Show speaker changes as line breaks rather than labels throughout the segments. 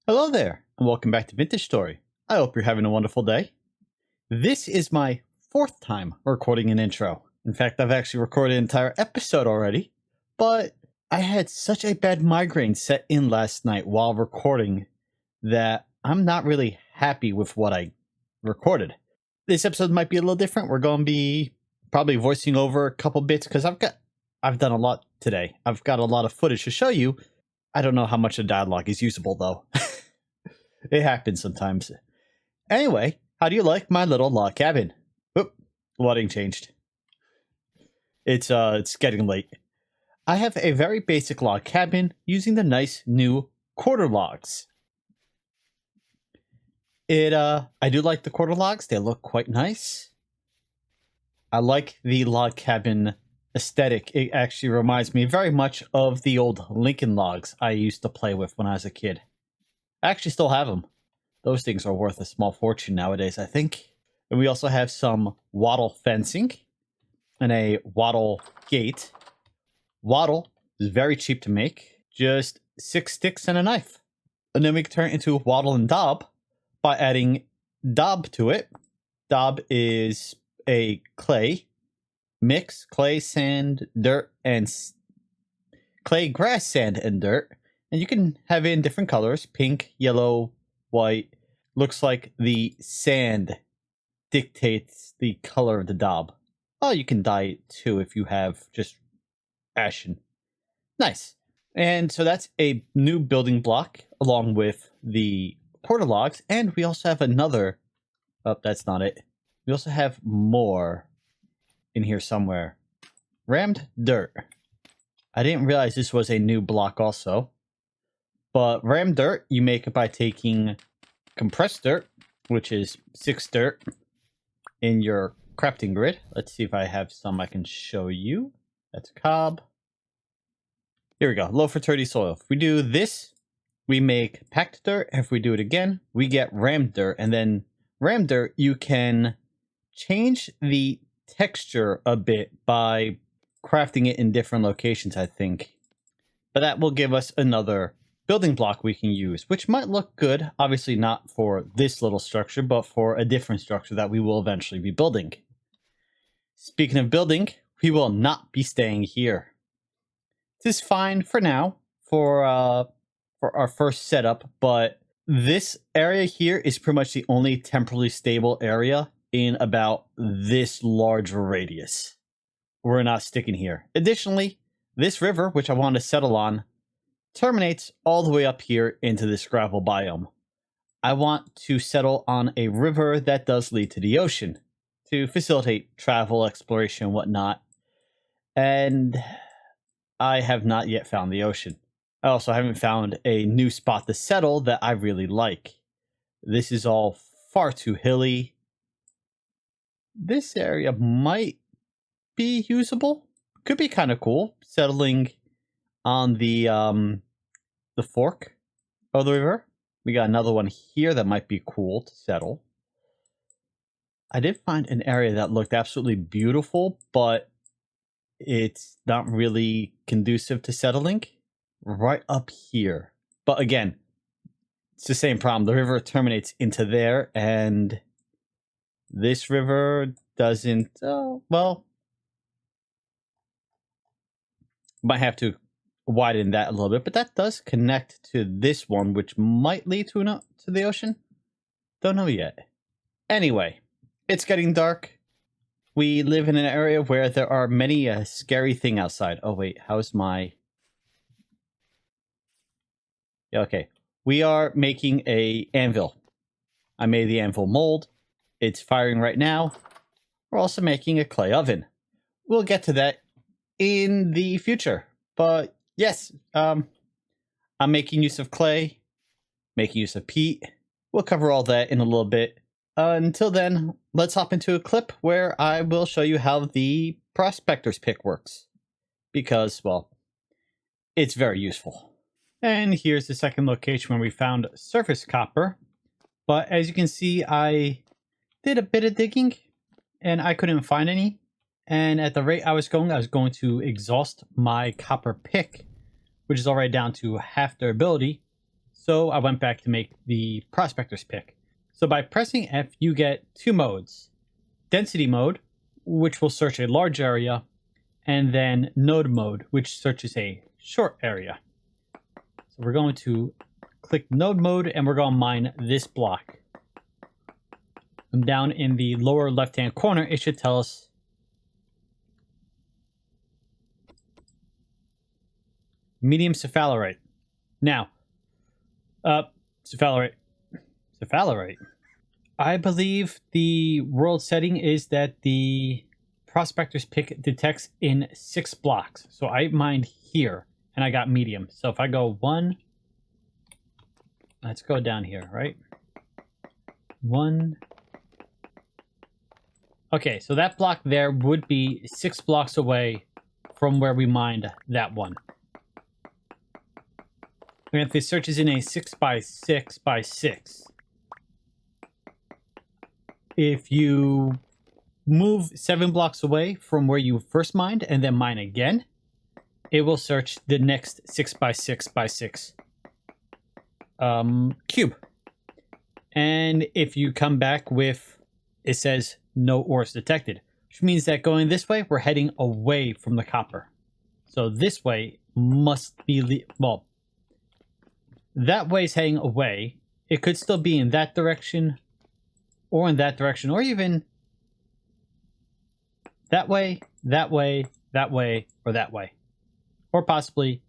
Hello there, and welcome back to Vintage Story. I hope you're having a wonderful day. This is my fourth time recording an intro. In fact, I've actually recorded an entire episode already, but I had such a bad migraine set in last night while recording that I'm not really happy with what I recorded. This episode might be a little different. We're going to be probably voicing over a couple bits because I've done a lot today. I've got a lot of footage to show you. I don't know how much the dialogue is usable though. It happens sometimes. Anyway, how do you like my little log cabin? Oop, lighting changed. It's getting late. I have a very basic log cabin using the nice new quarter logs. I do like the quarter logs. They look quite nice. I like the log cabin aesthetic. It actually reminds me very much of the old Lincoln logs I used to play with when I was a kid. I actually still have them. Those things are worth a small fortune nowadays, I think. And we also have some wattle fencing and a wattle gate. Wattle is very cheap to make. Just 6 sticks and a knife. And then we can turn it into wattle and daub by adding daub to it. Daub is a clay mix. Clay, sand, dirt, and clay, grass, sand, and dirt. And you can have it in different colors. Pink, yellow, white. Looks like the sand dictates the color of the daub. Oh, you can dye it too if you have just ashen. Nice. And so that's a new building block along with the quarter logs. And we also have another. Oh, that's not it. We also have more in here somewhere. Rammed dirt. I didn't realize this was a new block also. But rammed dirt, you make it by taking compressed dirt, which is 6 dirt, in your crafting grid. Let's see if I have some I can show you. That's cob. Here we go, low fertility soil. If we do this, we make packed dirt. If we do it again, we get rammed dirt. And then rammed dirt, you can change the texture a bit by crafting it in different locations, I think. But that will give us another building block we can use, which might look good. Obviously not for this little structure, but for a different structure that we will eventually be building. Speaking of building, we will not be staying here. This is fine for now, for our first setup, but this area here is pretty much the only temporally stable area in about this large radius. We're not sticking here. Additionally, this river, which I want to settle on, terminates all the way up here into this gravel biome. I want to settle on a river that does lead to the ocean to facilitate travel, exploration, and whatnot. And I have not yet found the ocean. I also haven't found a new spot to settle that I really like. This is all far too hilly. This area might be usable. Could be kind of cool. Settling on the fork of the river. We got another one here that might be cool to settle. I did find an area that looked absolutely beautiful, but it's not really conducive to settling. Right up here. But again, it's the same problem. The river terminates into there, and this river doesn't. Well, might have to widen that a little bit, but that does connect to this one, which might lead to the ocean. Don't know yet. Anyway, it's getting dark. We live in an area where there are many scary things outside. Oh wait, how's my... Yeah, okay. We are making a anvil. I made the anvil mold. It's firing right now. We're also making a clay oven. We'll get to that in the future, but yes, I'm making use of clay, making use of peat. We'll cover all that in a little bit. Until then, let's hop into a clip where I will show you how the prospector's pick works. Because, well, it's very useful. And here's the second location where we found surface copper. But as you can see, I did a bit of digging and I couldn't find any. And at the rate I was going to exhaust my copper pick, which is already down to half their ability. So I went back to make the prospector's pick. So by pressing F, you get two modes. Density mode, which will search a large area, and then node mode, which searches a short area. So we're going to click node mode, and we're going to mine this block. And down in the lower left-hand corner, it should tell us medium cephalerite. Now, cephalerite. I believe the world setting is that the prospector's pick detects in 6 blocks. So I mined here, and I got medium. So if I go 1, let's go down here, right? 1. Okay, so that block there would be 6 blocks away from where we mined that one. And if it searches in a 6 by 6 by 6, if you move 7 blocks away from where you first mined and then mine again, it will search the next 6 by 6 by 6 cube. And if you come back with, it says no ores detected, which means that going this way, we're heading away from the copper. So this way must be, well, that way is heading away. It could still be in that direction, or in that direction, or even that way, that way, that way, or that way. Or possibly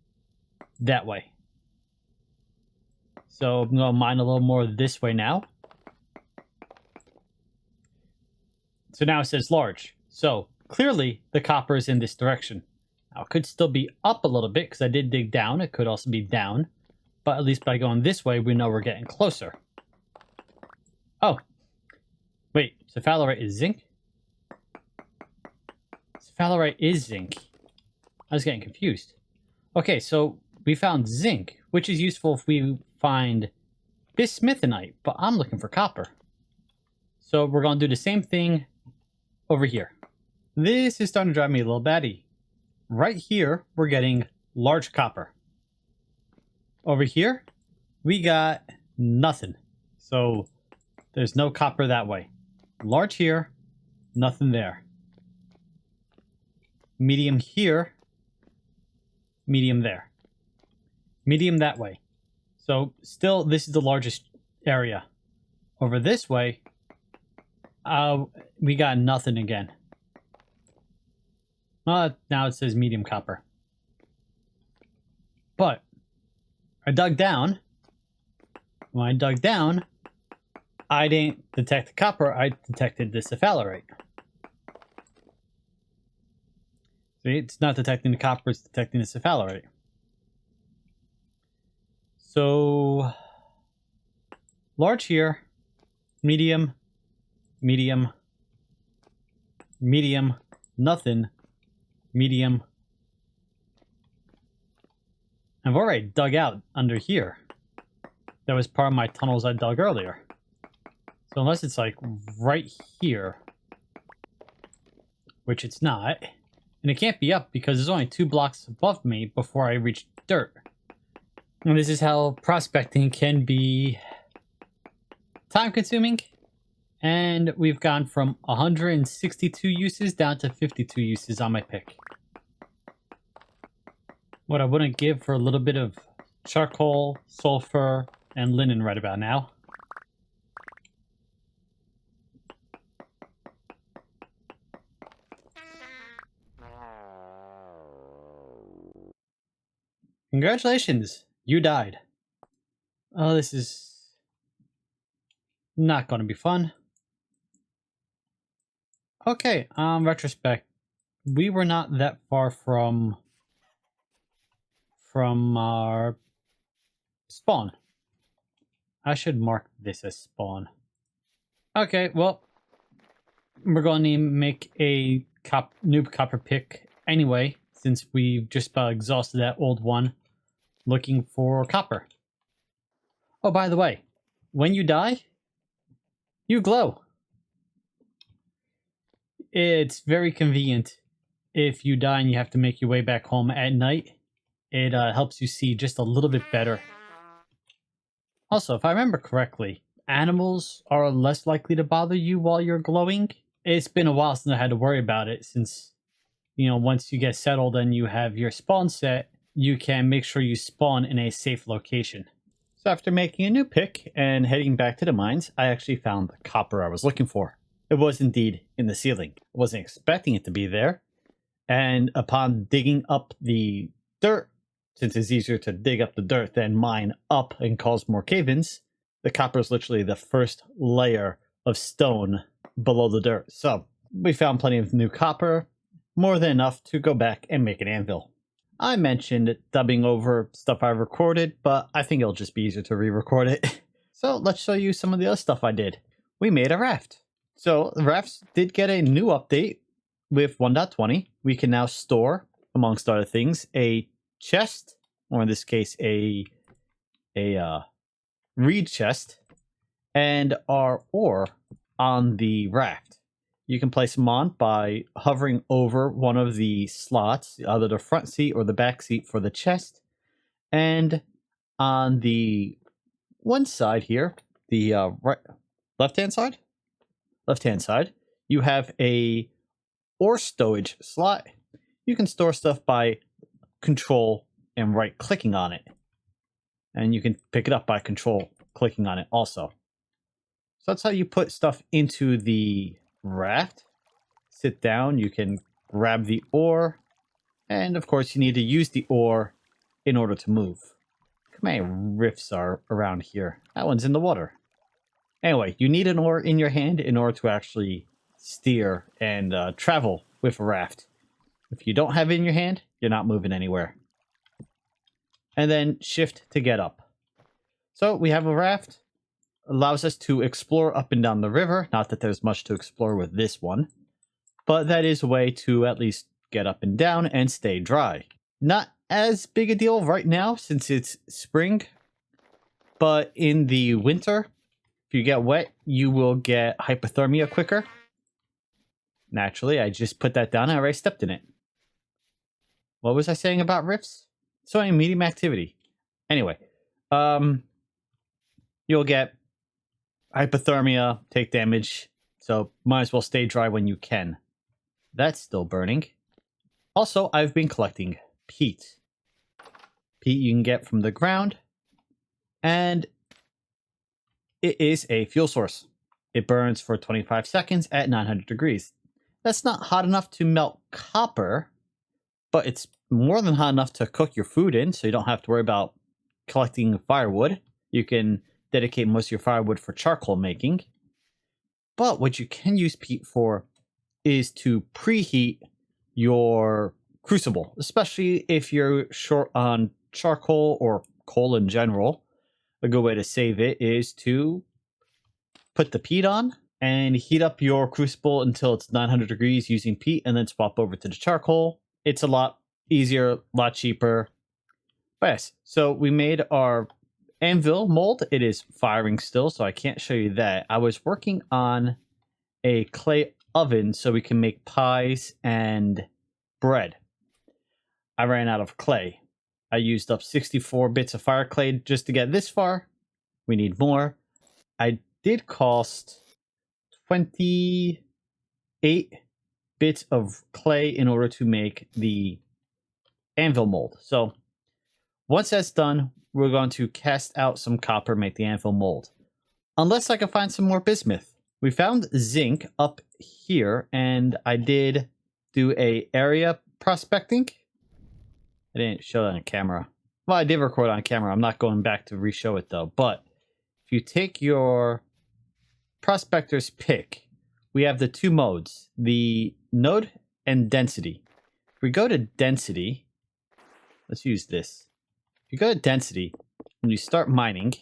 that way. So I'm going to mine a little more this way now. So now it says large. So clearly the copper is in this direction. Now it could still be up a little bit because I did dig down. It could also be down. But at least by going this way, we know we're getting closer. Oh. Wait, cephalerite is zinc? Cephalerite is zinc. I was getting confused. Okay, so we found zinc, which is useful if we find bismuthinite, but I'm looking for copper. So we're going to do the same thing over here. This is starting to drive me a little batty. Right here, we're getting large copper. Over here, we got nothing. So there's no copper that way. Large here, nothing there. Medium here, medium there. Medium that way. So still, this is the largest area. Over this way, we got nothing again. Now it says medium copper. But I dug down. When I dug down, I didn't detect the copper, I detected the cephalerite. See, it's not detecting the copper, it's detecting the cephalerite. So, large here, medium, medium, medium, nothing, medium. I've already dug out under here. That was part of my tunnels I dug earlier. So unless it's like right here, which it's not, and it can't be up because there's only 2 blocks above me before I reach dirt. And this is how prospecting can be time consuming. And we've gone from 162 uses down to 52 uses on my pick. What I wouldn't give for a little bit of charcoal, sulfur, and linen right about now. Congratulations, you died. Oh, this is not going to be fun. Okay, retrospect. We were not that far from our spawn. I should mark this as spawn. Okay, well, we're going to make a new copper pick anyway, since we just about exhausted that old one looking for copper. Oh, by the way, when you die, you glow. It's very convenient if you die and you have to make your way back home at night. It helps you see just a little bit better. Also, if I remember correctly, animals are less likely to bother you while you're glowing. It's been a while since I had to worry about it since, once you get settled and you have your spawn set, you can make sure you spawn in a safe location. So after making a new pick and heading back to the mines, I actually found the copper I was looking for. It was indeed in the ceiling. I wasn't expecting it to be there. And upon digging up the dirt, since it's easier to dig up the dirt than mine up and cause more cave-ins, the copper is literally the first layer of stone below the dirt. So we found plenty of new copper, more than enough to go back and make an anvil. I mentioned dubbing over stuff I recorded, but I think it'll just be easier to re-record it. So let's show you some of the other stuff I did. We made a raft. So the rafts did get a new update with 1.20. We can now store, amongst other things, a chest, or in this case, a reed chest, and our ore on the raft. You can place them on by hovering over one of the slots, either the front seat or the back seat for the chest. And on the one side here, the left-hand side, you have a ore stowage slot. You can store stuff by control and right-clicking on it. And you can pick it up by control clicking on it also. So that's how you put stuff into the raft. Sit down, you can grab the ore, and of course you need to use the ore in order to move. How many rifts are around here? That one's in the water. Anyway, you need an ore in your hand in order to actually steer and travel with a raft. If you don't have it in your hand, you're not moving anywhere. And then shift to get up. So we have a raft. Allows us to explore up and down the river. Not that there's much to explore with this one, but that is a way to at least get up and down and stay dry. Not as big a deal right now since it's spring, but in the winter, if you get wet, you will get hypothermia quicker. Naturally, I just put that down and I already stepped in it. What was I saying about rifts? So any medium activity. Anyway, you'll get hypothermia, take damage, so might as well stay dry when you can. That's still burning. Also, I've been collecting peat. Peat you can get from the ground, and it is a fuel source. It burns for 25 seconds at 900 degrees. That's not hot enough to melt copper, but it's more than hot enough to cook your food in, so you don't have to worry about collecting firewood. You can dedicate most of your firewood for charcoal making. But what you can use peat for is to preheat your crucible, especially if you're short on charcoal or coal in general. A good way to save it is to put the peat on and heat up your crucible until it's 900 degrees using peat, and then swap over to the charcoal. It's a lot easier, a lot cheaper. But yes, so we made our anvil mold. It is firing still, so I can't show you that. I was working on a clay oven so we can make pies and bread. I ran out of clay. I used up 64 bits of fire clay just to get this far. We need more. I did cost 28 bits of clay in order to make the anvil mold. So once that's done, we're going to cast out some copper, make the anvil mold. Unless I can find some more bismuth. We found zinc up here, and I did do a area prospecting. I didn't show that on camera. Well, I did record on camera. I'm not going back to re-show it though. But if you take your prospector's pick, we have the two modes, the node and density. If we go to density, let's use this. If you go to density, when you start mining,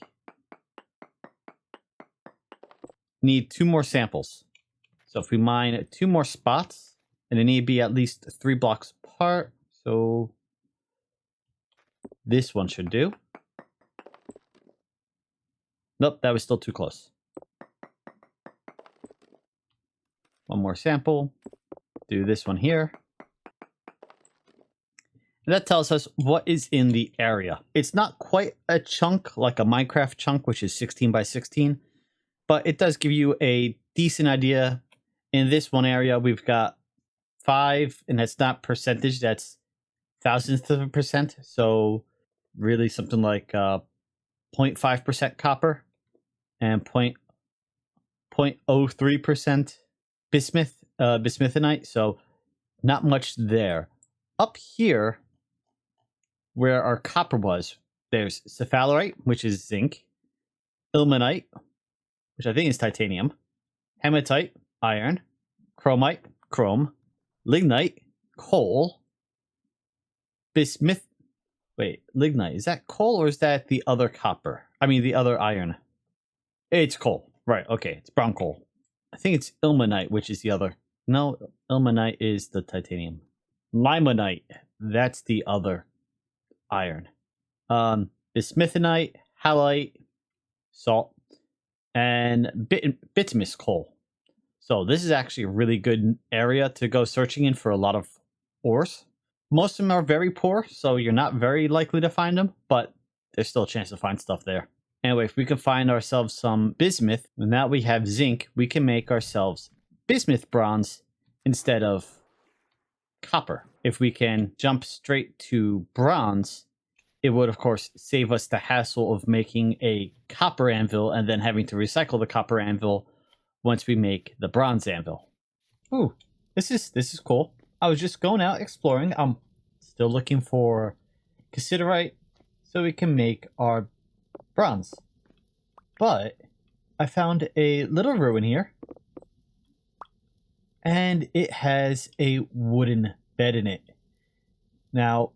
you need 2 more samples. So if we mine 2 more spots, and they need to be at least 3 blocks apart, so this one should do. Nope, that was still too close. 1 more sample. Do this one here. That tells us what is in the area. It's not quite a chunk like a Minecraft chunk, which is 16 by 16, but it does give you a decent idea. In this one area, we've got 5, and that's not percentage, that's thousandths of a percent. So really something like 0.5% copper and 0.03% bismuth, bismuthinite. So not much there. Up here, where our copper was, there's cephalerite, which is zinc, ilmenite, which I think is titanium, hematite, iron, chromite, chrome, lignite, coal, bismuth. Wait, lignite, is that coal or is that the other copper? I mean, the other iron. It's coal. Right, okay, it's brown coal. I think it's ilmenite, which is the other. No, ilmenite is the titanium. Limonite, that's the other iron. Bismuthinite, halite, salt, and bituminous coal. So this is actually a really good area to go searching in for a lot of ores. Most of them are very poor, so you're not very likely to find them, but there's still a chance to find stuff there. Anyway, if we can find ourselves some bismuth, and now we have zinc, we can make ourselves bismuth bronze instead of copper. If we can jump straight to bronze, it would, of course, save us the hassle of making a copper anvil and then having to recycle the copper anvil once we make the bronze anvil. Ooh, this is cool. I was just going out exploring. I'm still looking for cassiterite so we can make our bronze. But I found a little ruin here, and it has a wooden bed in it. Now,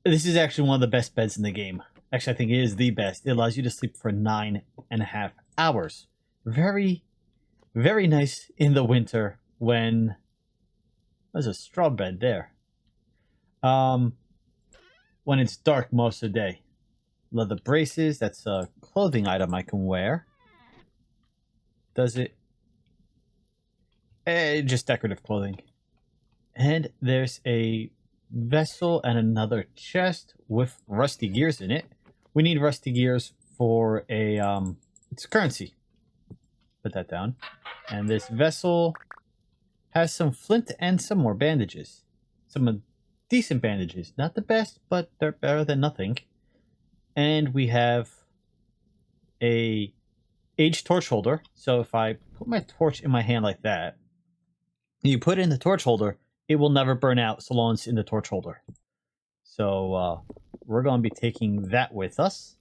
this is actually one of the best beds in the game. Actually, I think it is the best. It allows you to sleep for 9.5 hours. Very, very nice in the winter when... There's a straw bed there. When it's dark most of the day. Leather braces, that's a clothing item I can wear. Does it? Just decorative clothing. And there's a vessel and another chest with rusty gears in it. We need rusty gears for a, it's currency. Put that down. And this vessel has some flint and some more bandages. Some decent bandages. Not the best, but they're better than nothing. And we have a aged torch holder. So if I put my torch in my hand like that, you put it in the torch holder, it will never burn out so long as it's in the torch holder. So we're going to be taking that with us.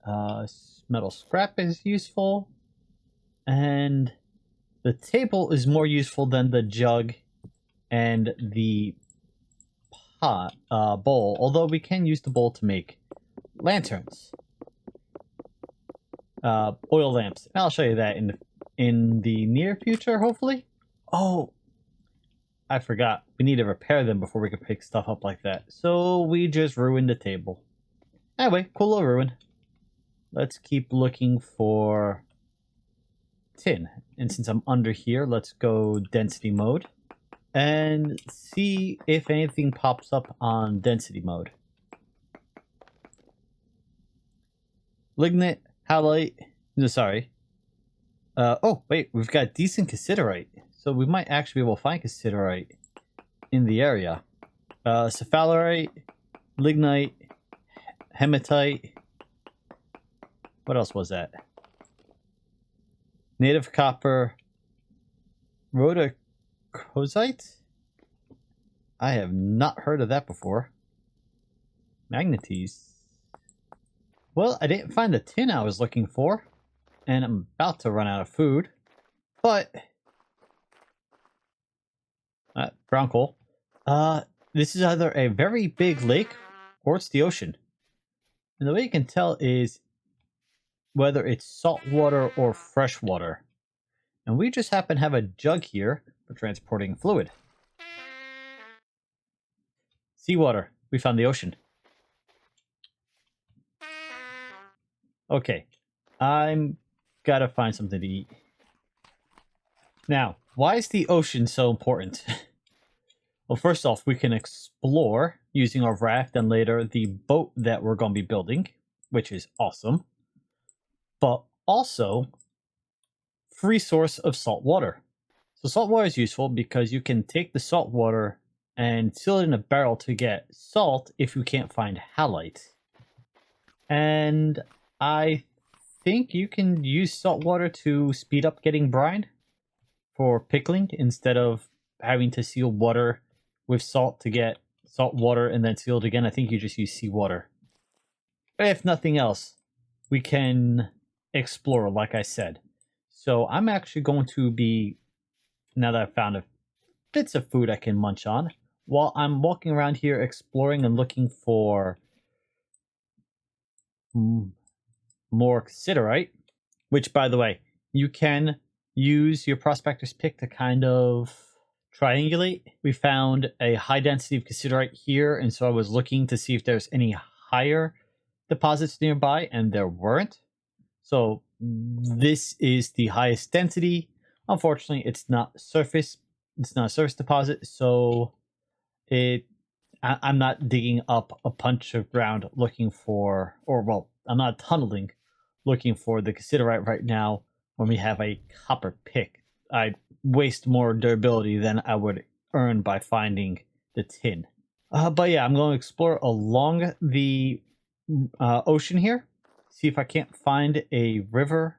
Metal scrap is useful. And the table is more useful than the jug and the pot bowl, although we can use the bowl to make lanterns, oil lamps. And I'll show you that in the near future, hopefully. Oh, I forgot. We need to repair them before we can pick stuff up like that. So we just ruined the table. Anyway, cool little ruin. Let's keep looking for tin. And since I'm under here, let's go density mode and see if anything pops up on density mode. Lignite, halite, no, sorry. Oh, wait, we've got decent cassiterite. So we might actually be able to find cassiterite in the area. Cephalerite, lignite, hematite. What else was that? Native copper, rhodochrosite? I have not heard of that before. Magnetite. Well, I didn't find the tin I was looking for, and I'm about to run out of food, but... brown coal. This is either a very big lake, or it's the ocean. And the way you can tell is whether it's salt water or fresh water. And we just happen to have a jug here for transporting fluid. Seawater. We found the ocean. Okay. I'm gotta find something to eat. Now, why is the ocean so important? Well, first off, we can explore using our raft and later the boat that we're going to be building, which is awesome. But also, free source of salt water. So salt water is useful because you can take the salt water and seal it in a barrel to get salt if you can't find halite. And I think you can use salt water to speed up getting brine for pickling instead of having to seal water with salt to get salt water and then seal it again. I think you just use seawater. If nothing else, we can explore, like I said. So I'm actually going to be, now that I've found bits of food I can munch on, while I'm walking around here exploring and looking for more cassiterite, which, by the way, you can use your prospector's pick to kind of triangulate. We found a high density of cassiterite here, and so I was looking to see if there's any higher deposits nearby, and there weren't. So this is the highest density. Unfortunately, it's not surface. It's not a surface deposit, so I'm not digging up a bunch of ground looking for, or well, I'm not tunneling looking for the cassiterite right now when we have a copper pick. I'd waste more durability than I would earn by finding the tin. But yeah, I'm going to explore along the ocean here. See if I can't find a river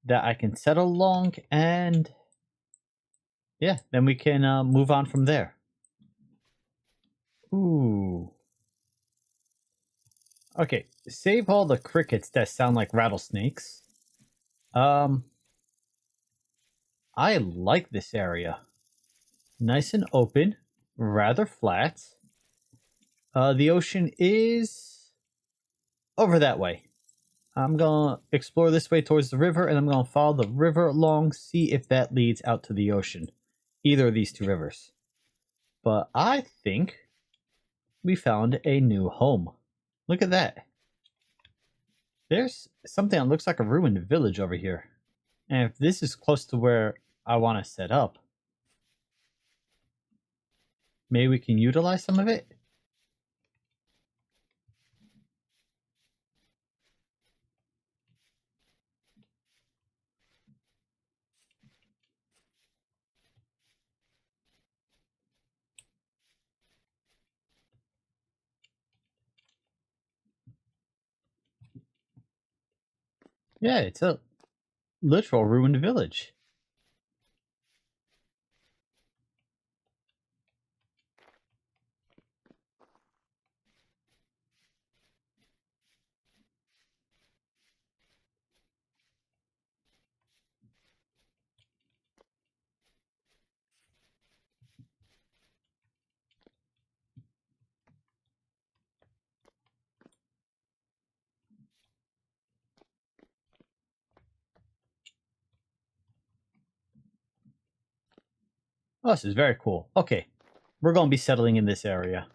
that I can settle along, and yeah, then we can move on from there. Ooh. Okay, save all the crickets that sound like rattlesnakes. I like this area. Nice and open, rather flat. The ocean is over that way. I'm gonna explore this way towards the river, and I'm gonna follow the river along, see if that leads out to the ocean. Either of these two rivers. But I think we found a new home. Look at that. There's something that looks like a ruined village over here. And if this is close to where I want to set up, maybe we can utilize some of it? Yeah, it's a literal ruined village. Oh, this is very cool. Okay, we're going to be settling in this area.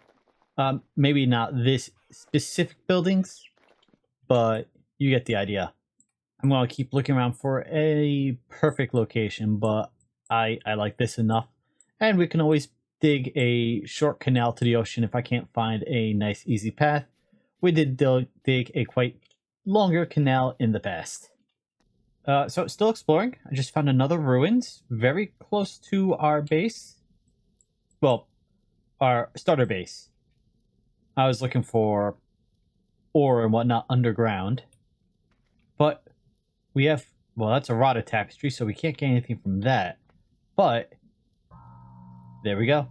Maybe not this specific buildings, but you get the idea. I'm going to keep looking around for a perfect location, but I like this enough. And we can always dig a short canal to the ocean if I can't find a nice easy path. We did dig a quite longer canal in the past. So still exploring. I just found another ruins very close to our base. Well, our starter base. I was looking for ore and whatnot underground. But we have, well, that's a rotted tapestry, so we can't get anything from that. But there we go.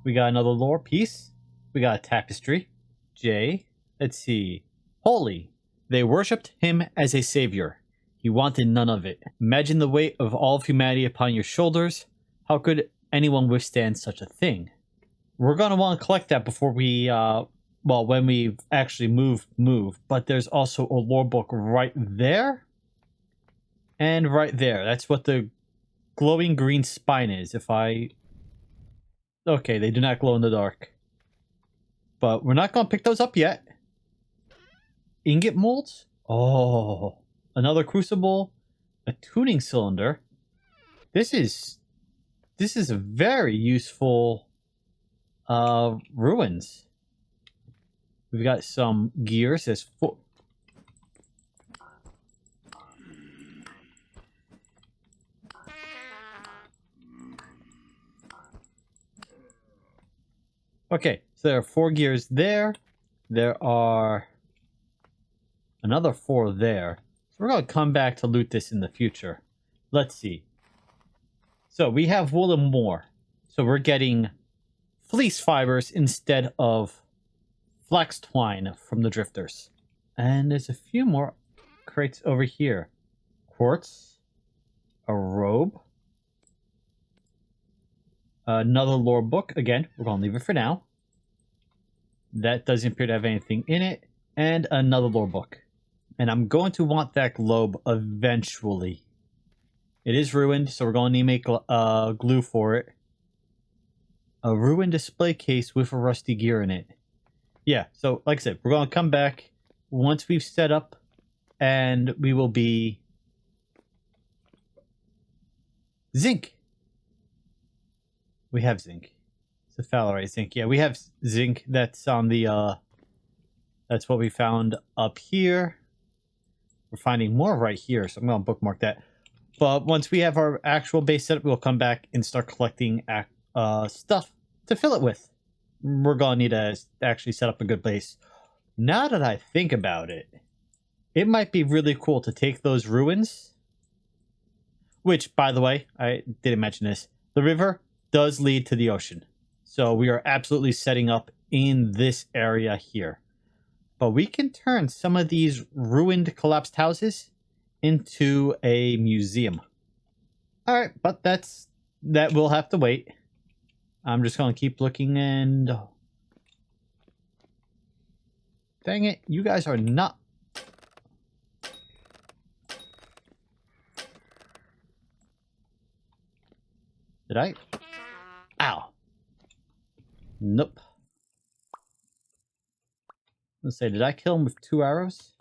We got another lore piece. We got a tapestry. J. Let's see. Holy. They worshipped him as a savior. He wanted none of it. Imagine the weight of all of humanity upon your shoulders. How could anyone withstand such a thing? We're going to want to collect that before we, well, when we actually move. But there's also a lore book right there. And right there. That's what the glowing green spine is. If I... Okay, they do not glow in the dark. But we're not going to pick those up yet. Ingot molds? Oh... Another crucible, a tuning cylinder. This is a very useful Ruins. We've got some gears. There's 4. Okay, so there are 4 gears there. There are another 4 there. So we're going to come back to loot this in the future. Let's see. So we have wool and more. So we're getting fleece fibers instead of flax twine from the drifters. And there's a few more crates over here. Quartz. A robe. Another lore book. Again, we're going to leave it for now. That doesn't appear to have anything in it. And another lore book. And I'm going to want that globe eventually. It is ruined, so we're going to need to make glue for it. A ruined display case with a rusty gear in it. Yeah, so like I said, we're going to come back once we've set up, and we will be... Zinc! We have zinc. It's a Falorite zinc. Yeah, we have zinc. That's on the... That's what we found up here. We're finding more right here, so I'm going to bookmark that. But once we have our actual base set up, we'll come back and start collecting stuff to fill it with. We're going to need to actually set up a good base. Now that I think about it, it might be really cool to take those ruins. Which, by the way, I didn't mention this. The river does lead to the ocean. So we are absolutely setting up in this area here. But we can turn some of these ruined, collapsed houses into a museum. Alright, but that will have to wait. I'm just going to keep looking and... Dang it, you guys are not... Did I? Ow. Nope. Let's say, did I kill him with 2 arrows?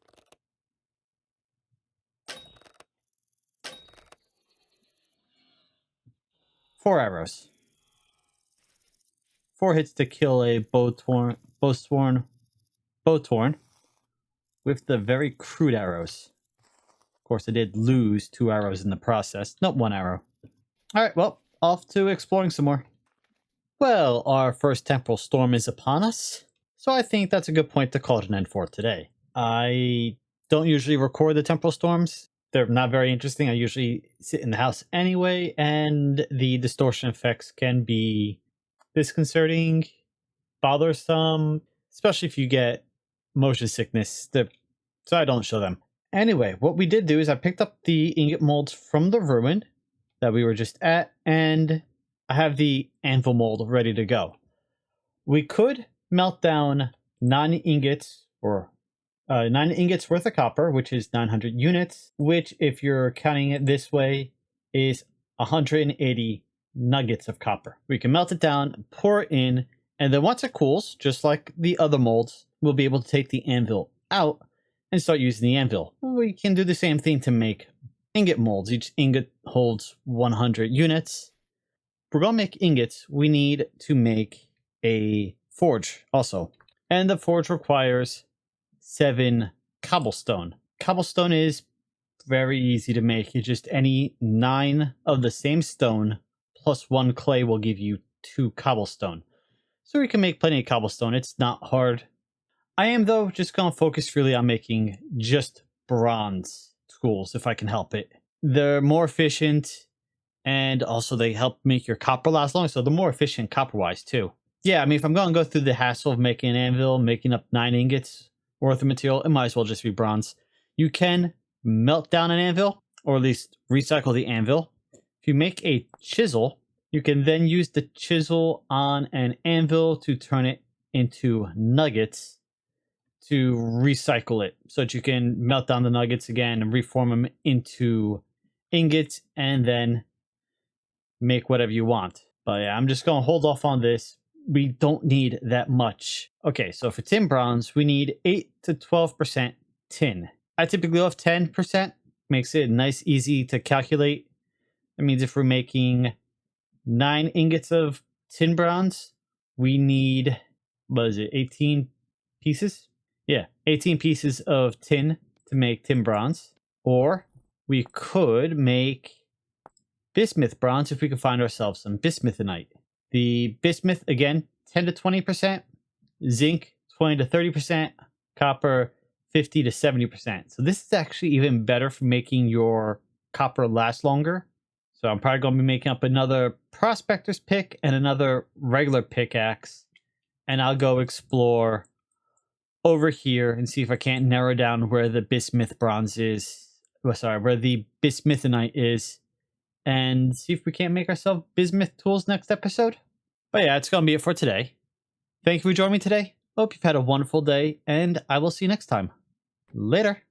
Four arrows. 4 hits to kill a bowsworn with the very crude arrows. Of course, I did lose 2 arrows in the process. Not 1 arrow. Alright, well, off to exploring some more. Well, our first temporal storm is upon us, so I think that's a good point to call it an end for today. I don't usually record the temporal storms. They're not very interesting. I usually sit in the house anyway, and the distortion effects can be disconcerting, bothersome, especially if you get motion sickness. So I don't show them. Anyway, what we did do is I picked up the ingot molds from the ruin that we were just at, and I have the anvil mold ready to go. We could melt down 9 ingots or 9 ingots worth of copper, which is 900 units, which, if you're counting it this way, is 180 nuggets of copper. We can melt it down, pour it in, and then once it cools, just like the other molds, we'll be able to take the anvil out and start using the anvil. We can do the same thing to make ingot molds. Each ingot holds 100 units. If we're going to make ingots, we need to make a forge also. And the forge requires 7 cobblestone. Cobblestone is very easy to make. It's just any 9 of the same stone plus 1 clay will give you 2 cobblestone. So we can make plenty of cobblestone. It's not hard. I am, though, just going to focus really on making just bronze tools if I can help it. They're more efficient, and also they help make your copper last long, so they're more efficient copper-wise too. Yeah, I mean, if I'm going to go through the hassle of making an anvil, making up 9 ingots worth of material, it might as well just be bronze. You can melt down an anvil, or at least recycle the anvil. If you make a chisel, you can then use the chisel on an anvil to turn it into nuggets to recycle it, so that you can melt down the nuggets again and reform them into ingots and then make whatever you want. But yeah, I'm just going to hold off on this. We don't need that much. Okay, so for tin bronze, we need 8 to 12% tin. I typically love 10%. Makes it nice, easy to calculate. That means if we're making 9 ingots of tin bronze, we need, what is it, 18 pieces? Yeah, 18 pieces of tin to make tin bronze. Or we could make bismuth bronze if we could find ourselves some bismuthinite. The bismuth, again, 10 to 20%, zinc, 20 to 30%, copper, 50 to 70%. So this is actually even better for making your copper last longer. So I'm probably going to be making up another prospector's pick and another regular pickaxe. And I'll go explore over here and see if I can't narrow down where the bismuth bronze is. Oh, sorry, where the bismuthinite is. And see if we can't make ourselves bismuth tools next episode. But yeah, it's going to be it for today. Thank you for joining me today. Hope you've had a wonderful day, and I will see you next time. Later.